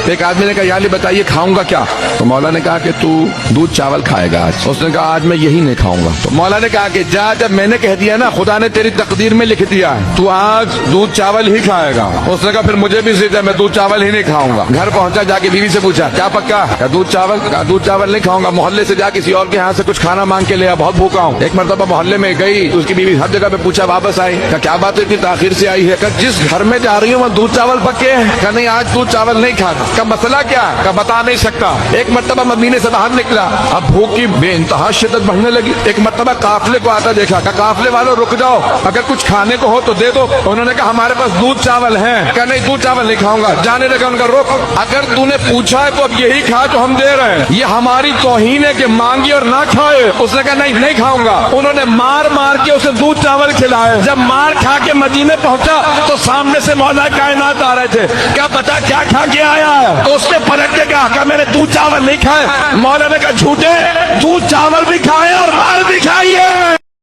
ایک آدمی نے کہا یا علی بتائیے کھاؤں گا کیا؟ تو مولا نے کہا کہ تو دودھ چاول کھائے گا آج۔ اس نے کہا آج میں یہی نہیں کھاؤں گا۔ تو مولا نے کہا کہ جا، جب میں نے کہہ دیا نا، خدا نے تیری تقدیر میں لکھ دیا ہے تو آج دودھ چاول ہی کھائے گا۔ اس نے کہا پھر مجھے بھی ضد ہے، میں دودھ چاول ہی نہیں کھاؤں گا۔ گھر پہنچا، جا کے بیوی سے پوچھا کیا پکا؟ کہا دودھ چاول۔ کہا دودھ چاول نہیں کھاؤں گا، محلے سے جا کسی اور کے یہاں سے کچھ کھانا مانگ کے لیا، بہت بھوکا ہوں۔ ایک مرتبہ محلے میں گئی، اس کی بیوی ہر جگہ پہ پوچھا، واپس آئی، کہا کیا بات ہے اتنی تاخیر سے آئی ہے؟ کہا جس گھر میں جا رہی ہوں وہاں دودھ چاول پکے ہیں۔ کہا نہیں آج دودھ چاول نہیں کھانا۔ کہا مسئلہ کیا؟ کہا بتا نہیں سکتا۔ ایک مرتبہ مدینے سے باہر نکلا، اب بھوک کی بے انتہا شدت بڑھنے لگی۔ ایک مرتبہ قافلے کو آتا دیکھا، کہا قافلے والوں رک جاؤ، اگر کچھ کھانے کو ہو تو دے دو۔ انہوں نے کہا ہمارے پاس دودھ چاول ہیں۔ کہا نہیں دودھ چاول نہیں کھاؤں گا۔ جانے لگا، ان کا رک، اگر تو نے پوچھا ہے تو اب یہی کھا جو ہم دے رہے ہیں، یہ ہماری توہین ہے کہ مانگی اور نہ کھائے۔ اس نے کہا نہیں نہیں کھاؤں گا۔ انہوں نے مار مار کے اسے دودھ چاول کھلائے۔ جب مار کھا کے مدینے پہنچا تو سامنے سے مولا کائنات آ رہے تھے۔ کیا پتا کیا کھا کے آیا ہے؟ تو اس نے پلٹ کے کہا میں نے دودھ چاول نہیں کھائے۔ مولا نے کہا جھوٹے، دودھ چاول بھی کھائے اور مار بھی کھائی ہے۔